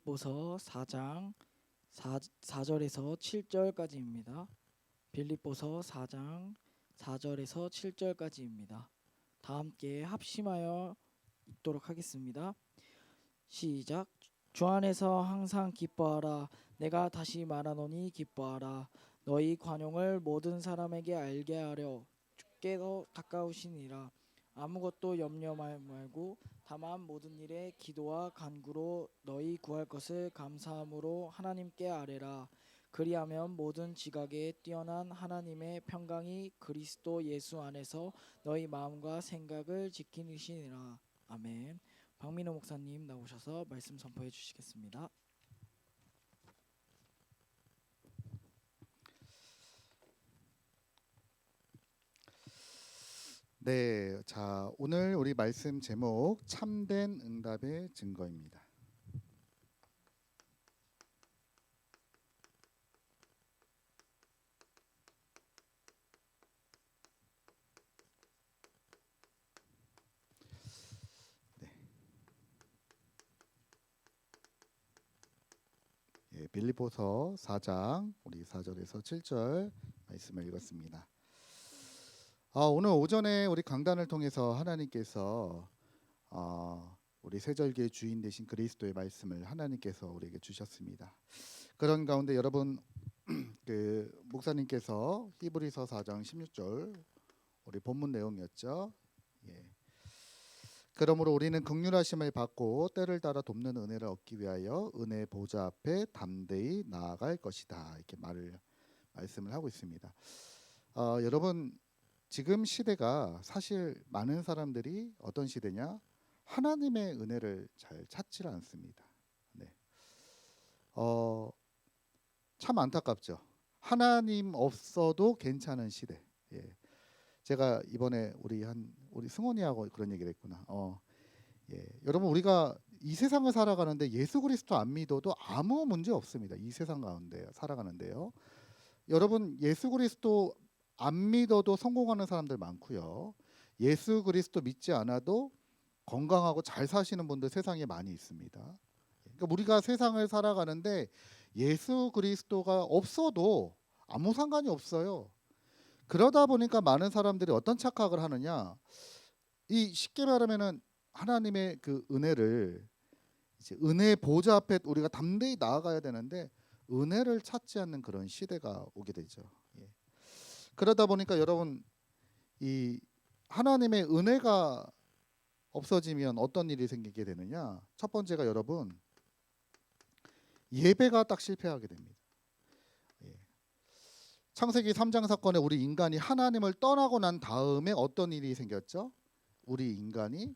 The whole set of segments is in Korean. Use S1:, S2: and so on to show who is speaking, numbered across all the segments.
S1: 빌립보서 4장 4절에서 7절까지입니다. 빌립보서 4장 4절에서 7절까지입니다. 다 함께 합심하여 읽도록 하겠습니다. 시작. 주 안에서 항상 기뻐하라. 내가 다시 말하노니 기뻐하라. 너희 관용을 모든 사람에게 알게 하려 주께서 가까우시니라. 아무것도 염려 말고 다만 모든 일에 기도와 간구로 너희 구할 것을 감사함으로 하나님께 아뢰라. 그리하면 모든 지각에 뛰어난 하나님의 평강이 그리스도 예수 안에서 너희 마음과 생각을 지키시니라. 아멘. 박민호 목사님 나오셔서 말씀 선포해 주시겠습니다.
S2: 네, 자 오늘 우리 말씀 제목 참된 응답의 증거입니다. 빌립보서 4장 우리 4절에서 7절 말씀을 읽었습니다. 오늘 오전에 우리 강단을 통해서 하나님께서 우리 세절기의 주인 되신 그리스도의 말씀을 하나님께서 우리에게 주셨습니다. 그런 가운데 여러분 그 목사님께서 히브리서 4장 16절 우리 본문 내용이었죠. 그러므로 우리는 긍휼하심을 받고 때를 따라 돕는 은혜를 얻기 위하여 은혜 보좌 앞에 담대히 나아갈 것이다. 이렇게 말씀을 하고 있습니다. 여러분 지금 시대가 사실 많은 사람들이 어떤 시대냐? 하나님의 은혜를 잘 찾지 않습니다. 네. 참 안타깝죠. 하나님 없어도 괜찮은 시대. 제가 이번에 우리 승원이하고 그런 얘기를 했구나. 여러분 우리가 이 세상을 살아가는데 예수 그리스도 안 믿어도 아무 문제 없습니다. 이 세상 가운데 살아가는데요. 여러분 예수 그리스도 안 믿어도 성공하는 사람들 많고요. 예수 그리스도 믿지 않아도 건강하고 잘 사시는 분들 세상에 많이 있습니다. 그러니까 우리가 세상을 살아가는데 예수 그리스도가 없어도 아무 상관이 없어요. 그러다 보니까 많은 사람들이 어떤 착각을 하느냐? 이 쉽게 말하면은 하나님의 그 은혜를 이제 은혜 보좌 앞에 우리가 담대히 나아가야 되는데 은혜를 찾지 않는 그런 시대가 오게 되죠. 그러다 보니까 여러분 이 하나님의 은혜가 없어지면 어떤 일이 생기게 되느냐? 첫 번째가 여러분 예배가 딱 실패하게 됩니다. 창세기 3장 사건에 우리 인간이 하나님을 떠나고 난 다음에 어떤 일이 생겼죠? 우리 인간이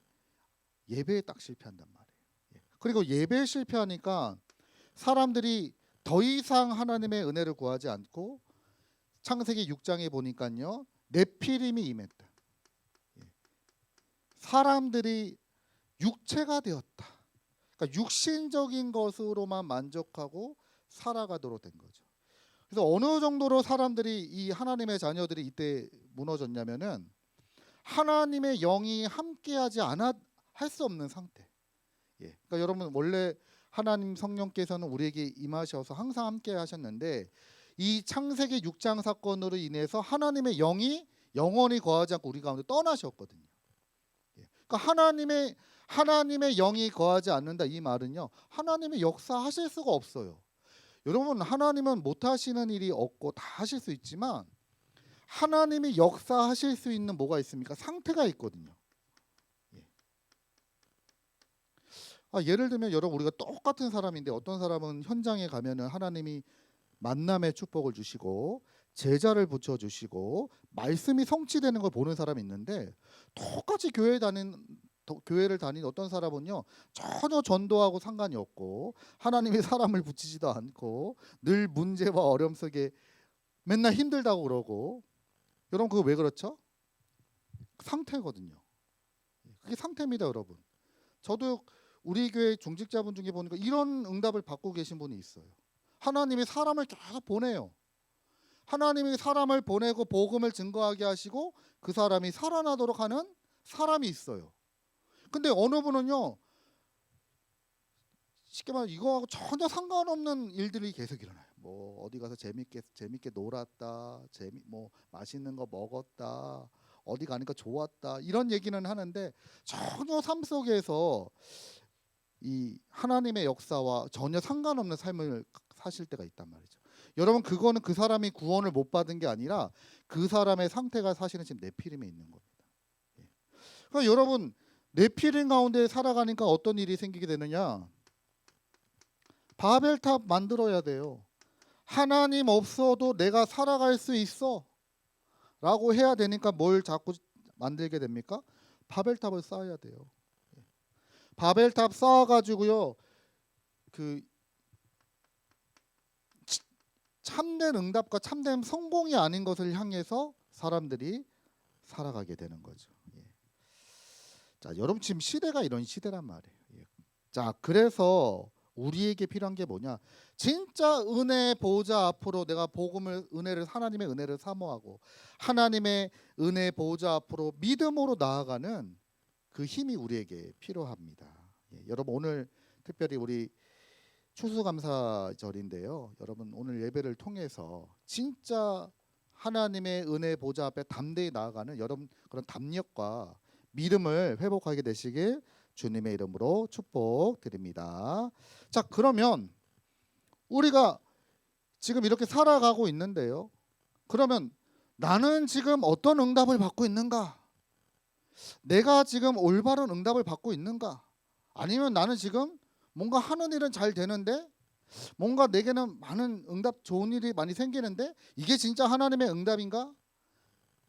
S2: 예배에 딱 실패한단 말이에요. 그리고 예배에 실패하니까 사람들이 더 이상 하나님의 은혜를 구하지 않고 창세기 6장에 보니까요. 네피림이 임했다. 사람들이 육체가 되었다. 그러니까 육신적인 것으로만 만족하고 살아가도록 된 거죠. 그래서 어느 정도로 사람들이 이 하나님의 자녀들이 이때 무너졌냐면은 하나님의 영이 함께하지 않아 할 수 없는 상태. 그러니까 여러분 원래 하나님 성령께서는 우리에게 임하셔서 항상 함께 하셨는데 이 창세기 6장 사건으로 인해서 하나님의 영이 영원히 거하지 않고 우리 가운데 떠나셨거든요. 그러니까 하나님의 영이 거하지 않는다 이 말은요. 하나님의 역사하실 수가 없어요. 여러분 하나님은 못하시는 일이 없고 다 하실 수 있지만 하나님이 역사하실 수 있는 뭐가 있습니까? 상태가 있거든요. 예를 들면 여러분 우리가 똑같은 사람인데 어떤 사람은 현장에 가면은 하나님이 만남의 축복을 주시고 제자를 붙여주시고 말씀이 성취되는 걸 보는 사람이 있는데 똑같이 교회를 다닌 어떤 사람은요 전혀 전도하고 상관이 없고 하나님이 사람을 붙이지도 않고 늘 문제와 어려움 속에 맨날 힘들다고 그러고 여러분 그거 왜 그렇죠? 상태거든요. 그게 상태입니다 여러분. 저도 우리 교회 중직자분 중에 보니까 이런 응답을 받고 계신 분이 있어요. 하나님이 사람을 계속 보내요. 하나님이 사람을 보내고 복음을 증거하게 하시고 그 사람이 살아나도록 하는 사람이 있어요. 근데 어느 분은요 쉽게 말해 이거하고 전혀 상관없는 일들이 계속 일어나요. 뭐 어디 가서 재밌게 놀았다, 뭐 맛있는 거 먹었다, 어디 가니까 좋았다 이런 얘기는 하는데 전혀 삶 속에서 이 하나님의 역사와 전혀 상관없는 삶을 사실 때가 있단 말이죠. 여러분 그거는 그 사람이 구원을 못 받은 게 아니라 그 사람의 상태가 사실은 지금 네피림에 있는 겁니다. 예. 그러니까 여러분 네피림 가운데 살아가니까 어떤 일이 생기게 되느냐? 바벨탑 만들어야 돼요. 하나님 없어도 내가 살아갈 수 있어 라고 해야 되니까 뭘 자꾸 만들게 됩니까? 바벨탑을 쌓아야 돼요. 바벨탑 쌓아가지고요 그 참된 응답과 참된 성공이 아닌 것을 향해서 사람들이 살아가게 되는 거죠. 예. 자, 여러분 지금 시대가 이런 시대란 말이에요. 예. 자, 그래서 우리에게 필요한 게 뭐냐? 진짜 은혜 보호자 앞으로 내가 하나님의 은혜를 사모하고 하나님의 은혜 보호자 앞으로 믿음으로 나아가는 그 힘이 우리에게 필요합니다. 예, 여러분 오늘 특별히 우리 추수감사절인데요. 여러분 오늘 예배를 통해서 진짜 하나님의 은혜 보좌 앞에 담대히 나아가는 여러분 그런 담력과 믿음을 회복하게 되시길 주님의 이름으로 축복드립니다. 자, 그러면 우리가 지금 이렇게 살아가고 있는데요. 그러면 나는 지금 어떤 응답을 받고 있는가? 내가 지금 올바른 응답을 받고 있는가? 아니면 나는 지금 뭔가 하는 일은 잘 되는데 뭔가 내게는 많은 응답 좋은 일이 많이 생기는데 이게 진짜 하나님의 응답인가?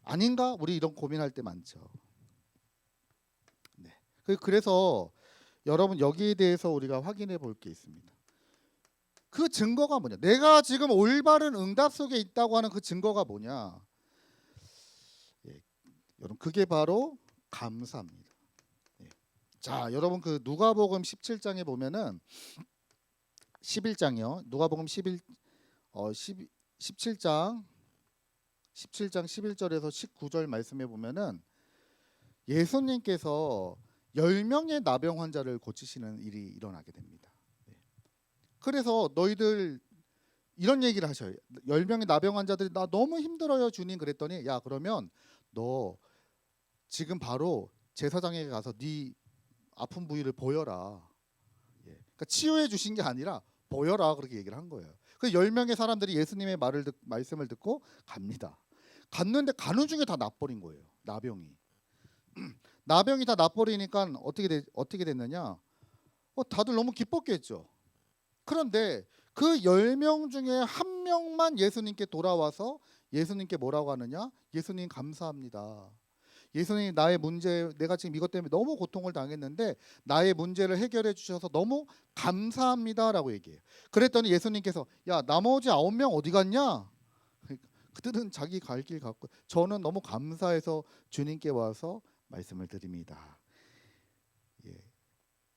S2: 아닌가? 우리 이런 고민할 때 많죠. 네. 그래서 여러분 여기에 대해서 우리가 확인해 볼 게 있습니다. 그 증거가 뭐냐? 내가 지금 올바른 응답 속에 있다고 하는 그 증거가 뭐냐? 예, 여러분 그게 바로 감사입니다. 예. 자, 여러분 그 누가복음 17장에 보면은 11장이요. 누가복음 17장 11절에서 19절 말씀에 보면은 예수님께서 10명의 나병 환자를 고치시는 일이 일어나게 됩니다. 그래서 너희들 이런 얘기를 하셔요. 10명의 나병 환자들이 나 너무 힘들어요 주님 그랬더니 야 그러면 너 지금 바로 제사장에게 가서 네 아픈 부위를 보여라. 예. 그러니까 치유해 주신 게 아니라 보여라 그렇게 얘기를 한 거예요. 그 10명의 사람들이 예수님의 말씀을 듣고 갑니다. 갔는데 가는 중에 다 낫버린 거예요. 나병이. 나병이 다 낫버리니까 어떻게 됐느냐? 다들 너무 기뻤겠죠. 그런데 그 10명 중에 한 명만 예수님께 돌아와서 예수님께 뭐라고 하느냐? 예수님 감사합니다. 예수님 나의 문제 내가 지금 이것 때문에 너무 고통을 당했는데 나의 문제를 해결해 주셔서 너무 감사합니다라고 얘기해요. 그랬더니 예수님께서 야 나머지 9명 어디 갔냐? 그들은 자기 갈 길 갔고 저는 너무 감사해서 주님께 와서 말씀을 드립니다. 예.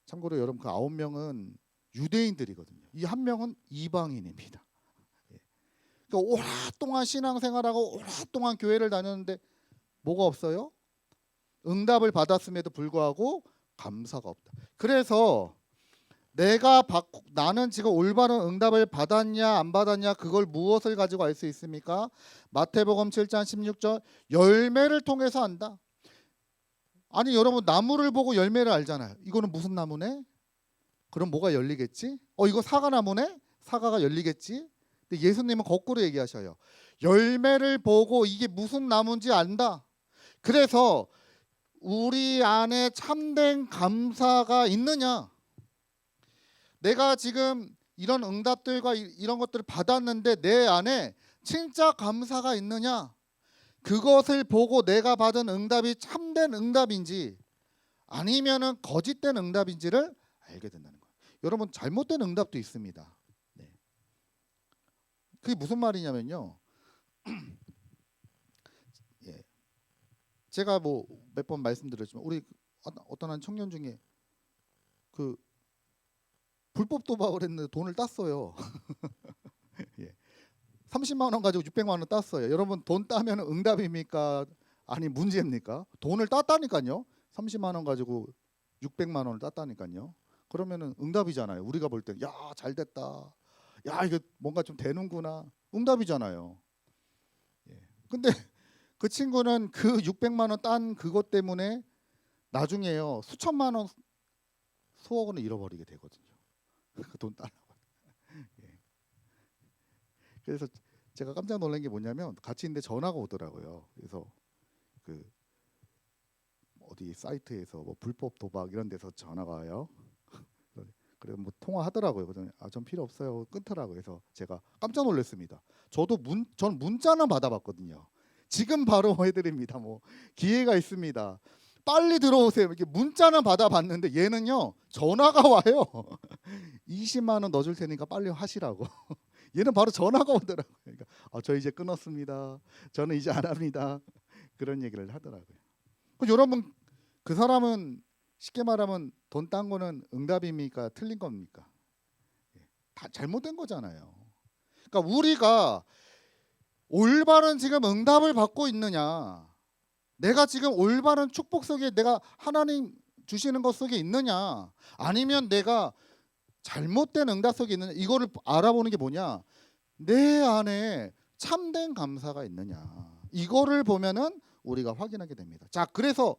S2: 참고로 여러분 그 9명은 유대인들이거든요. 이 한 명은 이방인입니다. 예. 그러니까 오랫동안 신앙생활하고 오랫동안 교회를 다녔는데 뭐가 없어요? 응답을 받았음에도 불구하고 감사가 없다. 그래서 나는 지금 올바른 응답을 받았냐 안 받았냐 그걸 무엇을 가지고 알 수 있습니까? 마태복음 7장 16절 열매를 통해서 안다. 아니 여러분 나무를 보고 열매를 알잖아요. 이거는 무슨 나무네? 그럼 뭐가 열리겠지? 이거 사과나무네? 사과가 열리겠지? 근데 예수님은 거꾸로 얘기하셔요. 열매를 보고 이게 무슨 나무인지 안다. 그래서 우리 안에 참된 감사가 있느냐? 내가 지금 이런 응답들과 이런 것들을 받았는데 내 안에 진짜 감사가 있느냐? 그것을 보고 내가 받은 응답이 참된 응답인지 아니면은 거짓된 응답인지를 알게 된다는 거예요. 여러분 잘못된 응답도 있습니다. 네. 그게 무슨 말이냐면요. 예. 제가 뭐 몇 번 말씀드렸지만 우리 어떤 한 청년 중에 그 불법 도박을 했는데 돈을 땄어요. 예. 30만 원 가지고 600만 원 땄어요. 여러분 돈 따면 응답입니까? 아니 문제입니까? 돈을 땄다니까요. 30만 원 가지고 600만 원을 땄다니까요. 그러면은 응답이잖아요. 우리가 볼 땐 야, 잘 됐다. 야, 이거 뭔가 좀 되는구나. 응답이잖아요. 예. 근데 그 친구는 그 600만 원 딴 그것 때문에 나중에요. 수천만 원, 수억 원을 잃어버리게 되거든요. 그 돈 달라고. 예. 그래서 제가 깜짝 놀란 게 뭐냐면 같이 있는데 전화가 오더라고요. 그래서 그 어디 사이트에서 뭐 불법 도박 이런 데서 전화가 와요. 그래서 뭐 통화하더라고요. 그러더니 전 필요 없어요. 끊더라고요. 그래서 제가 깜짝 놀랐습니다. 전 문자는 받아봤거든요. 지금 바로 해드립니다. 뭐 기회가 있습니다. 빨리 들어오세요. 이렇게 문자는 받아봤는데 얘는요 전화가 와요. 20만 원 넣어줄 테니까 빨리 하시라고. 얘는 바로 전화가 오더라고요. 그러니까 저 이제 끊었습니다. 저는 이제 안 합니다. 그런 얘기를 하더라고요. 여러분 그 사람은 쉽게 말하면 돈 딴 거는 응답입니까? 틀린 겁니까? 다 잘못된 거잖아요. 그러니까 우리가 올바른 지금 응답을 받고 있느냐, 내가 지금 올바른 축복 속에 내가 하나님 주시는 것 속에 있느냐, 아니면 내가 잘못된 응답 속에 있느냐, 이거를 알아보는 게 뭐냐, 내 안에 참된 감사가 있느냐, 이거를 보면은 우리가 확인하게 됩니다. 자, 그래서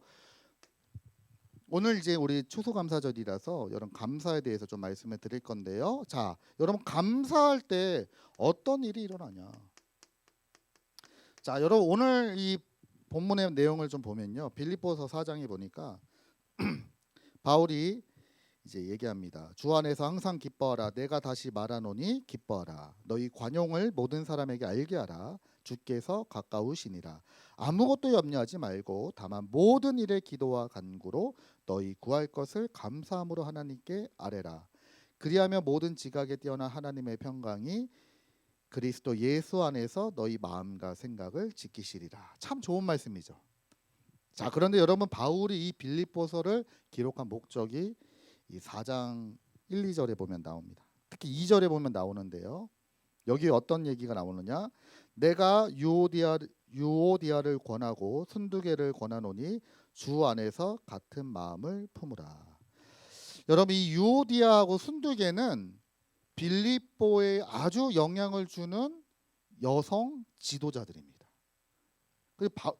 S2: 오늘 이제 우리 추수감사절이라서 여러분 감사에 대해서 좀 말씀을 드릴 건데요. 자, 여러분 감사할 때 어떤 일이 일어나냐? 자, 여러분 오늘 이 본문의 내용을 좀 보면요. 빌립보서 4장에 보니까 바울이 이제 얘기합니다. 주 안에서 항상 기뻐하라. 내가 다시 말하노니 기뻐하라. 너희 관용을 모든 사람에게 알게 하라. 주께서 가까우시니라. 아무것도 염려하지 말고 다만 모든 일에 기도와 간구로 너희 구할 것을 감사함으로 하나님께 아뢰라. 그리하면 모든 지각에 뛰어난 하나님의 평강이 그리스도 예수 안에서 너희 마음과 생각을 지키시리라. 참 좋은 말씀이죠. 자, 그런데 여러분 바울이 이 빌립보서를 기록한 목적이 이 4장 1, 2절에 보면 나옵니다. 특히 2절에 보면 나오는데요. 여기 어떤 얘기가 나오느냐? 내가 유오디아를 권하고 순두개를 권하노니 주 안에서 같은 마음을 품으라. 여러분 이 유오디아하고 순두개는 빌립보에 아주 영향을 주는 여성 지도자들입니다.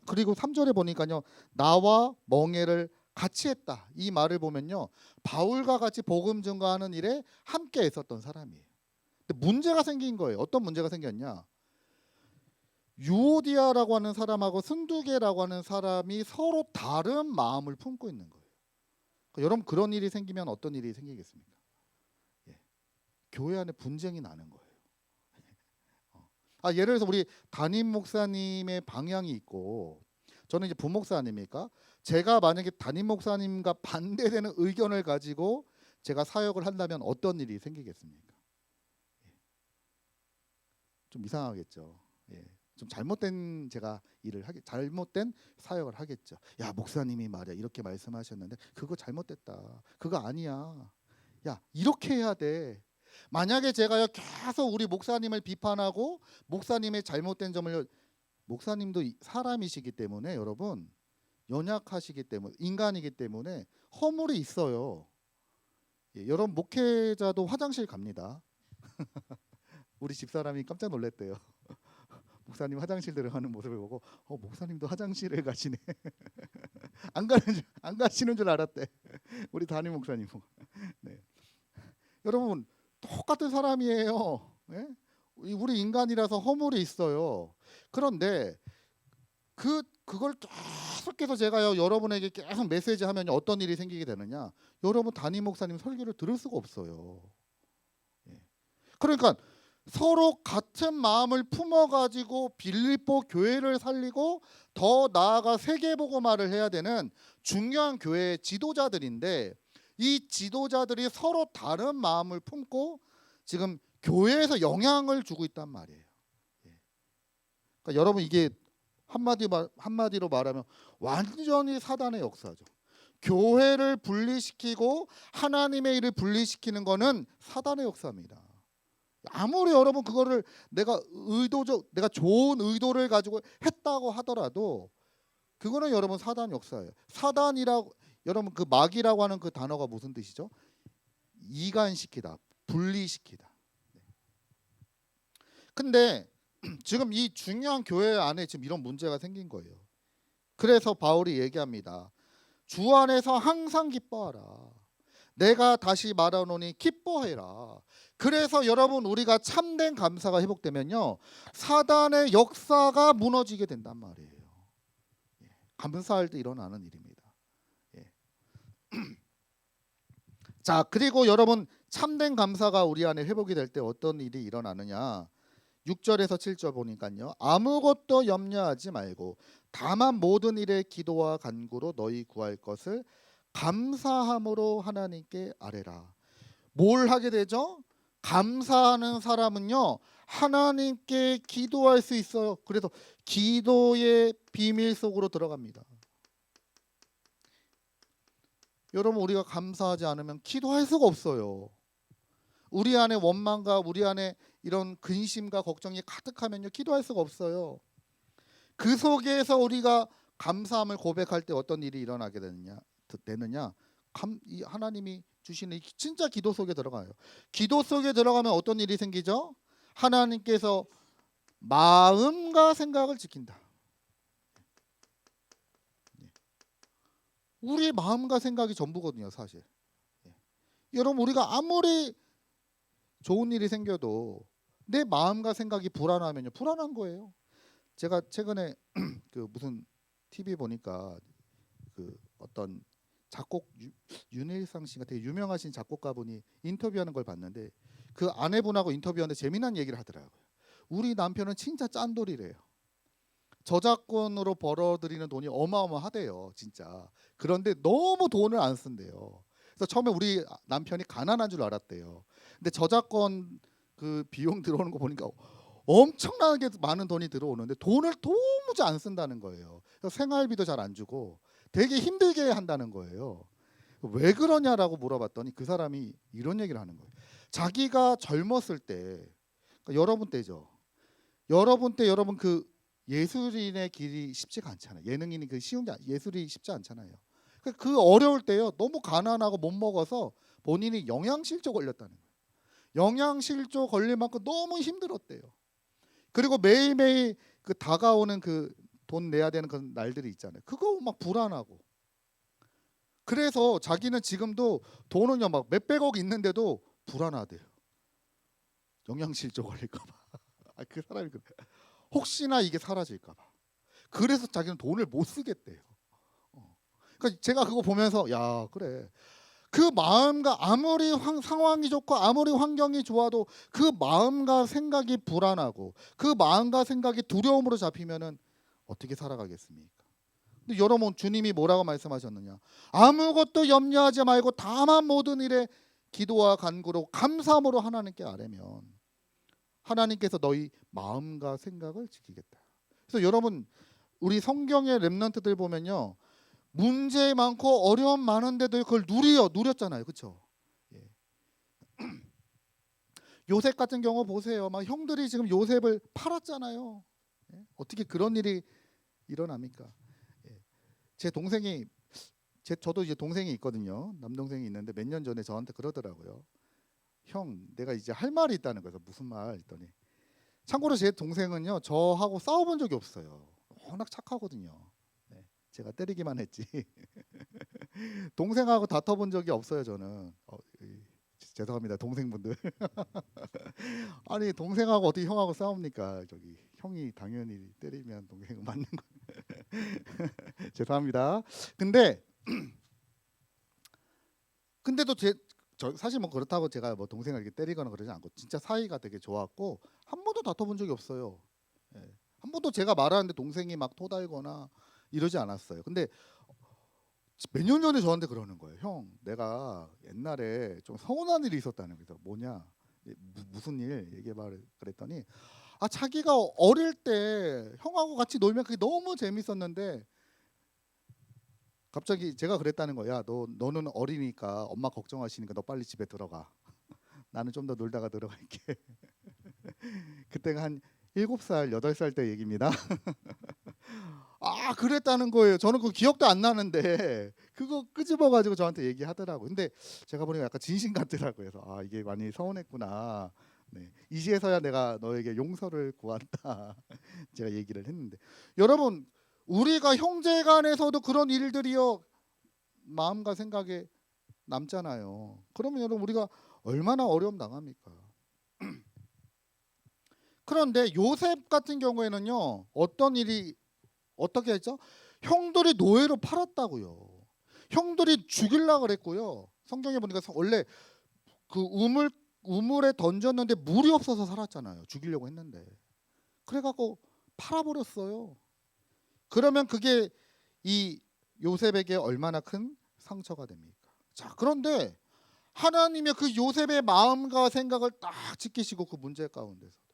S2: 그리고 3절에 보니까요. 나와 멍에를 같이 했다. 이 말을 보면요. 바울과 같이 복음 증거하는 일에 함께 있었던 사람이에요. 근데 문제가 생긴 거예요. 어떤 문제가 생겼냐? 유오디아라고 하는 사람하고 순두개라고 하는 사람이 서로 다른 마음을 품고 있는 거예요. 그러니까 여러분 그런 일이 생기면 어떤 일이 생기겠습니까? 예. 교회 안에 분쟁이 나는 거예요. 예를 들어서 우리 담임 목사님의 방향이 있고 저는 이제 부목사 아닙니까? 제가 만약에 담임 목사님과 반대되는 의견을 가지고 제가 사역을 한다면 어떤 일이 생기겠습니까? 좀 이상하겠죠. 예. 좀 잘못된 제가 잘못된 사역을 하겠죠. 야, 목사님이 말이야 이렇게 말씀하셨는데 그거 잘못됐다. 그거 아니야. 야, 이렇게 해야 돼. 만약에 제가요 계속 우리 목사님을 비판하고 목사님의 잘못된 점을, 목사님도 사람이시기 때문에 여러분 연약하시기 때문에 인간이기 때문에 허물이 있어요. 예, 여러분 목회자도 화장실 갑니다. 우리 집사람이 깜짝 놀랐대요. 목사님 화장실 들어가는 모습을 보고 목사님도 화장실을 가시네. 안 가시는 줄 알았대. 우리 담임 목사님. 네. 여러분 똑같은 사람이에요. 예? 우리 인간이라서 허물이 있어요. 그런데 그걸 계속해서 제가요 여러분에게 계속 메시지하면 어떤 일이 생기게 되느냐? 여러분 담임 목사님 설교를 들을 수가 없어요. 예. 그러니까 서로 같은 마음을 품어가지고 빌립보 교회를 살리고 더 나아가 세계복음화를 해야 되는 중요한 교회의 지도자들인데 이 지도자들이 서로 다른 마음을 품고 지금 교회에서 영향을 주고 있단 말이에요. 그러니까 여러분 이게 한마디로 말하면 완전히 사단의 역사죠. 교회를 분리시키고 하나님의 일을 분리시키는 것은 사단의 역사입니다. 아무리 여러분 그거를 내가 좋은 의도를 가지고 했다고 하더라도 그거는 여러분 사단 역사예요. 사단이라고 여러분 그 마귀라고 하는 그 단어가 무슨 뜻이죠? 이간시키다, 분리시키다. 근데 지금 이 중요한 교회 안에 지금 이런 문제가 생긴 거예요. 그래서 바울이 얘기합니다. 주 안에서 항상 기뻐하라. 내가 다시 말하노니 기뻐해라. 그래서 여러분 우리가 참된 감사가 회복되면요, 사단의 역사가 무너지게 된단 말이에요. 감사할 때 일어나는 일입니다. 예. 자, 그리고 여러분 참된 감사가 우리 안에 회복이 될 때 어떤 일이 일어나느냐? 6절에서 7절 보니까요. 아무것도 염려하지 말고 다만 모든 일에 기도와 간구로 너희 구할 것을 감사함으로 하나님께 아뢰라. 뭘 하게 되죠? 감사하는 사람은요, 하나님께 기도할 수 있어요. 그래서 기도의 비밀 속으로 들어갑니다. 여러분 우리가 감사하지 않으면 기도할 수가 없어요. 우리 안에 원망과 우리 안에 이런 근심과 걱정이 가득하면요, 기도할 수가 없어요. 그 속에서 우리가 감사함을 고백할 때 어떤 일이 일어나게 되느냐? 이 하나님이 주시는 진짜 기도 속에 들어가요. 기도 속에 들어가면 어떤 일이 생기죠? 하나님께서 마음과 생각을 지킨다. 우리의 마음과 생각이 전부거든요, 사실. 여러분 우리가 아무리 좋은 일이 생겨도 내 마음과 생각이 불안하면요, 불안한 거예요. 제가 최근에 그 무슨 TV 보니까 그 어떤 작곡 윤일상 씨가 되게 유명하신 작곡가분이 인터뷰하는 걸 봤는데, 그 아내분하고 인터뷰하는데 재미난 얘기를 하더라고요. 우리 남편은 진짜 짠돌이래요. 저작권으로 벌어들이는 돈이 어마어마하대요, 진짜. 그런데 너무 돈을 안 쓴대요. 그래서 처음에 우리 남편이 가난한 줄 알았대요. 근데 저작권 그 비용 들어오는 거 보니까 엄청나게 많은 돈이 들어오는데 돈을 도무지 안 쓴다는 거예요. 그래서 생활비도 잘 안 주고 되게 힘들게 한다는 거예요. 왜 그러냐라고 물어봤더니 그 사람이 이런 얘기를 하는 거예요. 자기가 젊었을 때, 그러니까 여러분 때죠. 여러분 때 여러분 그 예술인의 길이 쉽지가 않잖아요. 예능인이 그 쉬운 게 예술이 쉽지 않잖아요. 그 어려울 때요, 너무 가난하고 못 먹어서 본인이 영양실조 걸렸다는 거예요. 영양실조 걸릴 만큼 너무 힘들었대요. 그리고 매일매일 그 다가오는 그 돈 내야 되는 그 날들이 있잖아요. 그거 막 불안하고. 그래서 자기는 지금도 돈은요 막 몇백억 있는데도 불안하대요. 영양실조 걸릴까 봐. 그 사람이 그래. 혹시나 이게 사라질까 봐. 그래서 자기는 돈을 못 쓰겠대요. 그러니까 제가 그거 보면서 야, 그래. 그 마음과 아무리 상황이 좋고 아무리 환경이 좋아도 그 마음과 생각이 불안하고 그 마음과 생각이 두려움으로 잡히면은 어떻게 살아가겠습니까? 근데 여러분 주님이 뭐라고 말씀하셨느냐? 아무것도 염려하지 말고 다만 모든 일에 기도와 간구로 감사함으로 하나님께 아뢰면 하나님께서 너희 마음과 생각을 지키겠다. 그래서 여러분 우리 성경의 렘넌트들 보면요, 문제 많고 어려움 많은데도 그걸 누렸잖아요, 그렇죠? 예. 요셉 같은 경우 보세요. 막 형들이 지금 요셉을 팔았잖아요. 예? 어떻게 그런 일이 일어납니까? 예. 제 동생이 저도 이제 동생이 있거든요. 남동생이 있는데 몇 년 전에 저한테 그러더라고요. 형, 내가 이제 할 말이 있다는 거예요. 무슨 말 했더니, 참고로 제 동생은요 저하고 싸워본 적이 없어요. 워낙 착하거든요. 네, 제가 때리기만 했지. 동생하고 다퉈본 적이 없어요, 저는. 죄송합니다, 동생분들. 아니 동생하고 어떻게 형하고 싸웁니까? 저기 형이 당연히 때리면 동생은 맞는 거. 죄송합니다. 근데도 저 사실 뭐 그렇다고 제가 뭐 동생을 이렇게 때리거나 그러지 않고 진짜 사이가 되게 좋았고 한 번도 다퉈본 적이 없어요. 예. 한 번도 제가 말하는데 동생이 막 토달거나 이러지 않았어요. 근데 몇 년 전에 저한테 그러는 거예요. 형, 내가 옛날에 좀 서운한 일이 있었다는 거죠. 뭐냐? 무슨 일 얘기해봐 그랬더니, 자기가 어릴 때 형하고 같이 놀면 그게 너무 재밌었는데 갑자기 제가 그랬다는 거야. 너는 어리니까 엄마 걱정하시니까 너 빨리 집에 들어가. 나는 좀 더 놀다가 들어갈게. 그때가 한 7살, 8살 때 얘기입니다. 그랬다는 거예요. 저는 그 기억도 안 나는데 그거 끄집어 가지고 저한테 얘기하더라고. 근데 제가 보니까 약간 진심 같더라고요. 그래서 아 이게 많이 서운했구나. 네. 이제서야 내가 너에게 용서를 구한다. 제가 얘기를 했는데 여러분 우리가 형제간에서도 그런 일들이요 마음과 생각에 남잖아요. 그러면 여러분 우리가 얼마나 어려움 당합니까? 그런데 요셉 같은 경우에는요 어떤 일이 어떻게 했죠? 형들이 노예로 팔았다고요. 형들이 죽이려고 그랬고요. 성경에 보니까 원래 그 우물에 던졌는데 물이 없어서 살았잖아요. 죽이려고 했는데 그래갖고 팔아버렸어요. 그러면 그게 이 요셉에게 얼마나 큰 상처가 됩니까? 자, 그런데 하나님의 그 요셉의 마음과 생각을 딱 지키시고 그 문제 가운데서도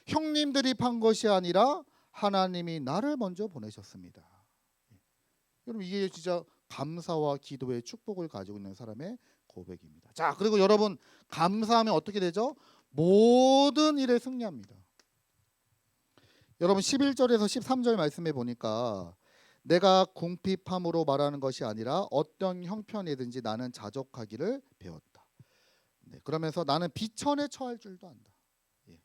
S2: 형님들이 판 것이 아니라 하나님이 나를 먼저 보내셨습니다. 여러분 이게 진짜 감사와 기도의 축복을 가지고 있는 사람의 고백입니다. 자, 그리고 여러분 감사하면 어떻게 되죠? 모든 일에 승리합니다. 여러분 11절에서 13절 말씀해 보니까 내가 궁핍함으로 말하는 것이 아니라 어떤 형편이든지 나는 자족하기를 배웠다. 네, 그러면서 나는 비천에 처할 줄도 안다. 예.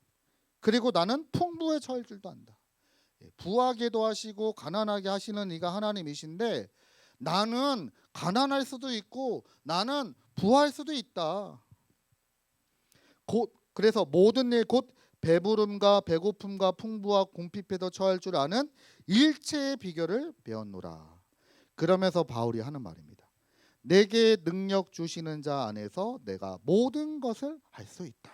S2: 그리고 나는 풍부에 처할 줄도 안다. 예. 부하게도 하시고 가난하게 하시는 이가 하나님이신데 나는 가난할 수도 있고 나는 부할 수도 있다. 그래서 모든 일 곧 배부름과 배고픔과 풍부와 궁핍에도 처할 줄 아는 일체의 비결을 배웠노라. 그러면서 바울이 하는 말입니다. 내게 능력 주시는 자 안에서 내가 모든 것을 할 수 있다.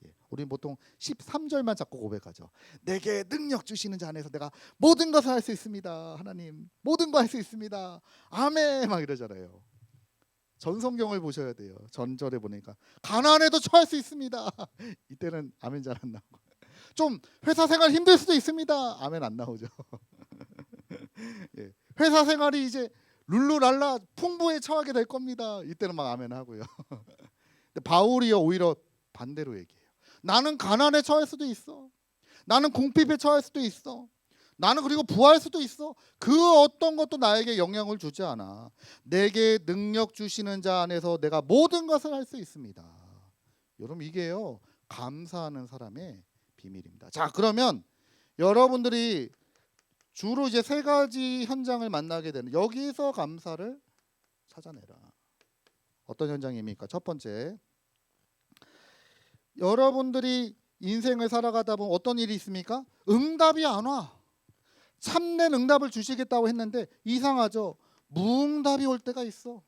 S2: 예, 우리는 보통 13절만 자꾸 고백하죠. 내게 능력 주시는 자 안에서 내가 모든 것을 할 수 있습니다. 하나님 모든 거 할 수 있습니다. 아멘 막 이러잖아요. 전성경을 보셔야 돼요. 전절에 보니까 가난해도 처할 수 있습니다. 이때는 아멘 잘 안 나오고 좀 회사 생활 힘들 수도 있습니다. 아멘 안 나오죠. 예. 회사 생활이 이제 룰루랄라 풍부에 처하게 될 겁니다. 이때는 막 아멘 하고요. 근데 바울이요 오히려 반대로 얘기해요. 나는 가난에 처할 수도 있어. 나는 궁핍에 처할 수도 있어. 나는 그리고 부할 수도 있어. 그 어떤 것도 나에게 영향을 주지 않아. 내게 능력 주시는 자 안에서 내가 모든 것을 할 수 있습니다. 여러분 이게요 감사하는 사람의 비밀입니다. 자, 그러면 여러분들이 주로 이제 세 가지 현장을 만나게 되는 여기서 감사를 찾아내라. 어떤 현장입니까? 첫 번째, 여러분들이 인생을 살아가다 보면 어떤 일이 있습니까? 응답이 안 와. 참된 응답을 주시겠다고 했는데 이상하죠. 무응답이 올 때가 있어.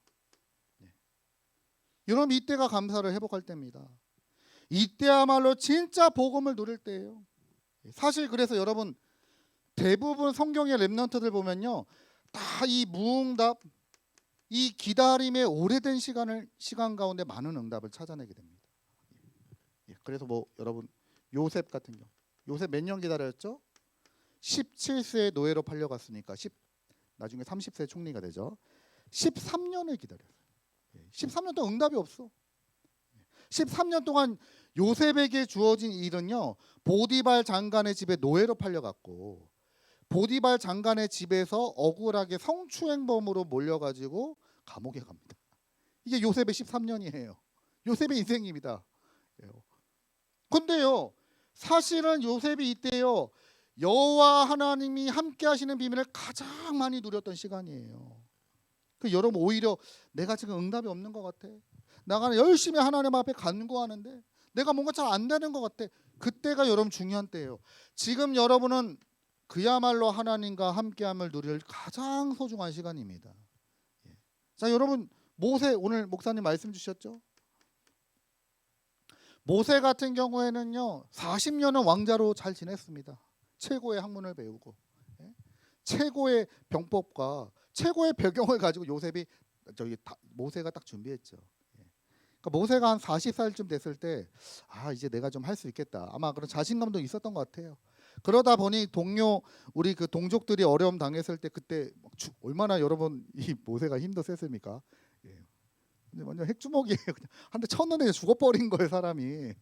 S2: 여러분 이때가 감사를 회복할 때입니다. 이때야말로 진짜 복음을 누릴 때예요. 사실 그래서 여러분 대부분 성경의 렘넌트들 보면요, 다 이 무응답, 이 기다림의 오래된 시간 가운데 많은 응답을 찾아내게 됩니다. 그래서 뭐 여러분 요셉 같은 경우, 요셉 몇 년 기다렸죠? 17세에 노예로 팔려갔으니까 나중에 30세 총리가 되죠. 13년을 기다렸어요. 13년 동안 응답이 없어. 13년 동안 요셉에게 주어진 일은요, 보디발 장관의 집에 노예로 팔려갔고 보디발 장관의 집에서 억울하게 성추행범으로 몰려가지고 감옥에 갑니다. 이게 요셉의 13년이에요. 요셉의 인생입니다. 근데요, 사실은 요셉이 이때요 여호와 하나님이 함께 하시는 비밀을 가장 많이 누렸던 시간이에요. 그 여러분 오히려 내가 지금 응답이 없는 것 같아. 내가 열심히 하나님 앞에 간구하는데 내가 뭔가 잘 안 되는 것 같아. 그때가 여러분 중요한 때예요. 지금 여러분은 그야말로 하나님과 함께함을 누릴 가장 소중한 시간입니다. 자, 여러분 모세 오늘 목사님 말씀 주셨죠? 모세 같은 경우에는요 40년은 왕자로 잘 지냈습니다. 최고의 학문을 배우고 최고의 병법과 최고의 배경을 가지고 모세가 딱 준비했죠. 그러니까 모세가 한 40살쯤 됐을 때 이제 내가 좀 할 수 있겠다. 아마 그런 자신감도 있었던 것 같아요. 그러다 보니 우리 그 동족들이 어려움 당했을 때 그때 얼마나 여러분 이 모세가 힘도 셌습니까? 근데 완전 핵주먹이에요. 그냥 한 대 쳤는데 죽어버린 거예요 사람이.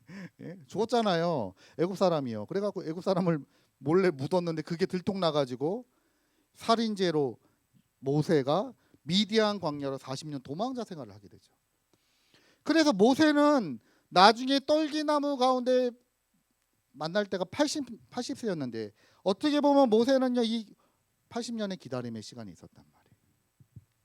S2: 죽었잖아요. 애굽 사람이요. 그래갖고 애굽 사람을 몰래 묻었는데 그게 들통나가지고 살인죄로 모세가 미디안 광야로 40년 도망자 생활을 하게 되죠. 그래서 모세는 나중에 떨기나무 가운데 만날 때가 80세였는데 어떻게 보면 모세는요 이 80년의 기다림의 시간이 있었단 말이에요.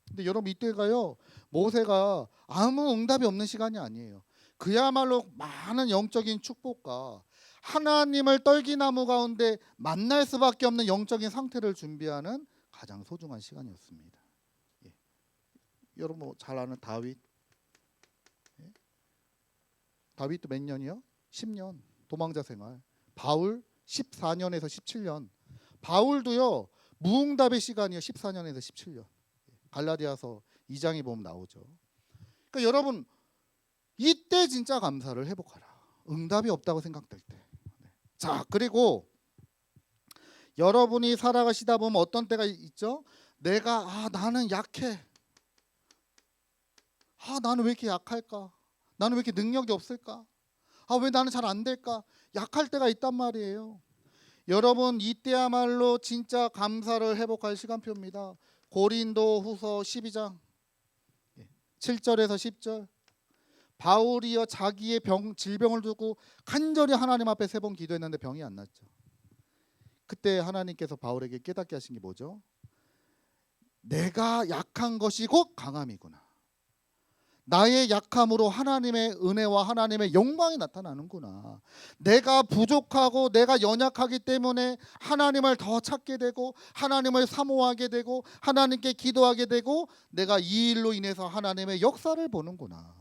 S2: 근데 여러분 이때가요 모세가 아무 응답이 없는 시간이 아니에요. 그야말로 많은 영적인 축복과 하나님을 떨기나무 가운데 만날 수밖에 없는 영적인 상태를 준비하는 가장 소중한 시간이었습니다. 예. 여러분 잘 아는 다윗. 예. 다윗도 몇 년이요? 10년 도망자 생활. 바울 14년에서 17년. 바울도요 무응답의 시간이요 14년에서 17년. 갈라디아서 2장에 보면 나오죠. 그러니까 여러분 이때 진짜 감사를 회복하라. 응답이 없다고 생각될 때. 자, 그리고 여러분이 살아가시다 보면 어떤 때가 있죠? 내가 나는 약해. 나는 왜 이렇게 약할까? 나는 왜 이렇게 능력이 없을까? 왜 나는 잘 안 될까? 약할 때가 있단 말이에요. 여러분 이때야말로 진짜 감사를 회복할 시간표입니다. 고린도후서 12장 7절에서 10절. 바울이여 자기의 질병을 두고 간절히 하나님 앞에 3번 기도했는데 병이 안 났죠. 그때 하나님께서 바울에게 깨닫게 하신 게 뭐죠? 내가 약한 것이 곧 강함이구나. 나의 약함으로 하나님의 은혜와 하나님의 영광이 나타나는구나. 내가 부족하고 내가 연약하기 때문에 하나님을 더 찾게 되고 하나님을 사모하게 되고 하나님께 기도하게 되고 내가 이 일로 인해서 하나님의 역사를 보는구나.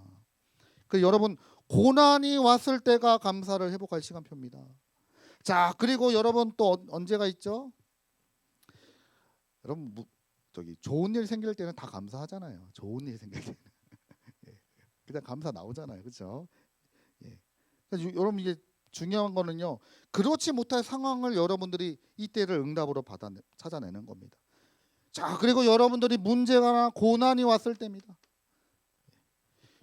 S2: 여러분 고난이 왔을 때가 감사를 회복할 시간표입니다. 자, 그리고 여러분 또 언제가 있죠? 여러분 좋은 일 생길 때는 다 감사하잖아요. 좋은 일 생길 때는 그냥 감사 나오잖아요, 그렇죠? 예. 여러분 이게 중요한 거는요. 그렇지 못할 상황을 여러분들이 이때를 응답으로 찾아내는 겁니다. 자, 그리고 여러분들이 문제나 고난이 왔을 때입니다.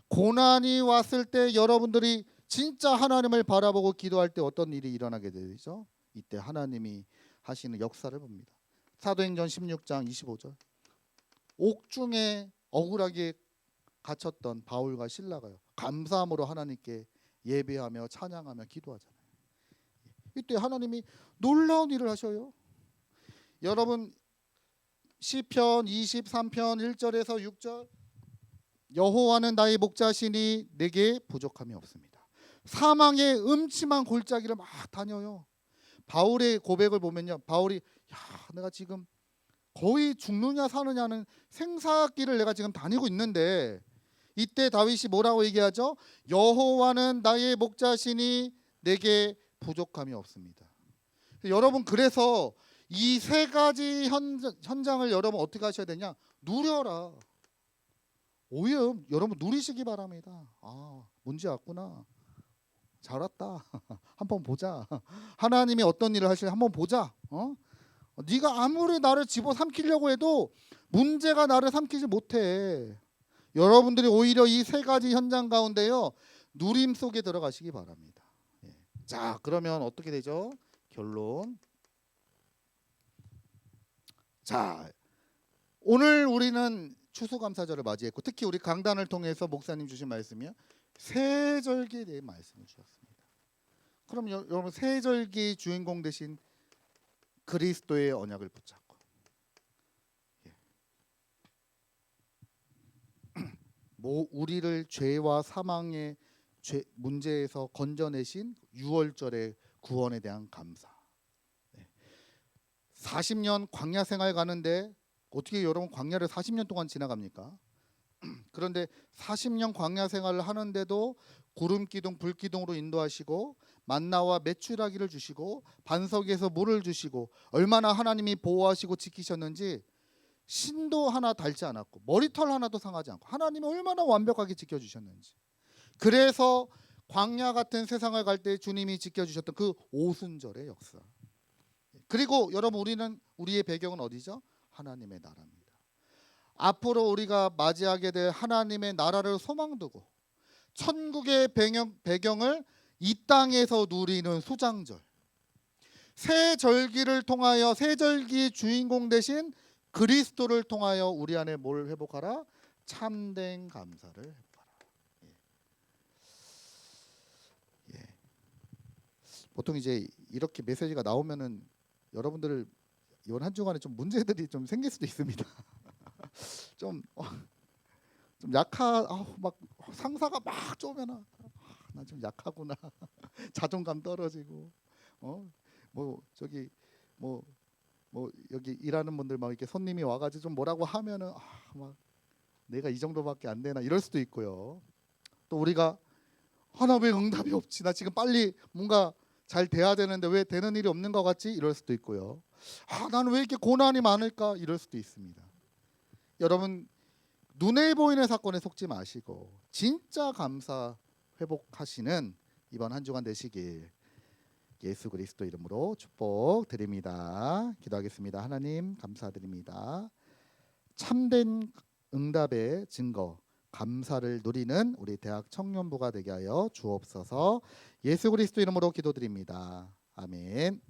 S2: 고난이 왔을 때 여러분들이 진짜 하나님을 바라보고 기도할 때 어떤 일이 일어나게 되죠? 이때 하나님이 하시는 역사를 봅니다. 사도행전 16장 25절. 옥중에 억울하게 갇혔던 바울과 실라가요 감사함으로 하나님께 예배하며 찬양하며 기도하잖아요. 이때 하나님이 놀라운 일을 하셔요. 여러분 시편 23편 1절에서 6절. 여호와는 나의 목자시니 내게 부족함이 없습니다. 사망의 음침한 골짜기를 막 다녀요. 바울의 고백을 보면요, 바울이 내가 지금 거의 죽느냐 사느냐는 생사길을 내가 지금 다니고 있는데 이때 다윗이 뭐라고 얘기하죠? 여호와는 나의 목자시니 내게 부족함이 없습니다. 여러분 그래서 이 3가지 현장을 여러분 어떻게 하셔야 되냐? 누려라. 오히려 여러분 누리시기 바랍니다. 문제 왔구나. 잘 왔다. 한번 보자. 하나님이 어떤 일을 하실지 한번 보자. 네가 아무리 나를 집어삼키려고 해도 문제가 나를 삼키지 못해. 여러분들이 오히려 이 3가지 현장 가운데요 누림 속에 들어가시기 바랍니다. 자, 그러면 어떻게 되죠? 결론. 자, 오늘 우리는 추수감사절을 맞이했고 특히 우리 강단을 통해서 목사님 주신 말씀이요 세절기에 대해 말씀을 주셨습니다. 그럼 여러분 세절기 주인공 되신 그리스도의 언약을 붙잡고 우리를 죄와 사망의 문제에서 건져내신 6월절의 구원에 대한 감사. 40년 광야 생활 가는데 어떻게 여러분 광야를 40년 동안 지나갑니까? 그런데 40년 광야 생활을 하는데도 구름 기둥 불 기둥으로 인도하시고 만나와 메추라기를 주시고 반석에서 물을 주시고 얼마나 하나님이 보호하시고 지키셨는지 신도 하나 닳지 않았고 머리털 하나도 상하지 않고 하나님이 얼마나 완벽하게 지켜주셨는지. 그래서 광야 같은 세상을 갈 때 주님이 지켜주셨던 그 오순절의 역사. 그리고 여러분 우리의 배경은 어디죠? 하나님의 나라입니다. 앞으로 우리가 맞이하게 될 하나님의 나라를 소망두고 천국의 배경을 이 땅에서 누리는 수장절. 새 절기를 통하여 새 절기 주인공 되신 그리스도를 통하여 우리 안에 뭘 회복하라? 참된 감사를 회복하라. 예. 예. 보통 이제 이렇게 메시지가 나오면은 여러분들 이번 한 주간에 좀 문제들이 좀 생길 수도 있습니다. 좀 막 상사가 막 쪼면은 나 좀 약하구나. 자존감 떨어지고 뭐 저기 뭐 여기 일하는 분들 막 이렇게 손님이 와가지고 좀 뭐라고 하면은 막 내가 이 정도밖에 안 되나 이럴 수도 있고요. 또 우리가 나 왜 응답이 없지? 나 지금 빨리 뭔가 잘 돼야 되는데 왜 되는 일이 없는 것 같지? 이럴 수도 있고요. 나는 왜 이렇게 고난이 많을까? 이럴 수도 있습니다. 여러분 눈에 보이는 사건에 속지 마시고 진짜 감사 회복하시는 이번 한 주간 되시길 예수 그리스도 이름으로 축복드립니다. 기도하겠습니다. 하나님 감사드립니다. 참된 응답의 증거 감사를 누리는 우리 대학 청년부가 되게 하여 주옵소서. 예수 그리스도 이름으로 기도드립니다. 아멘.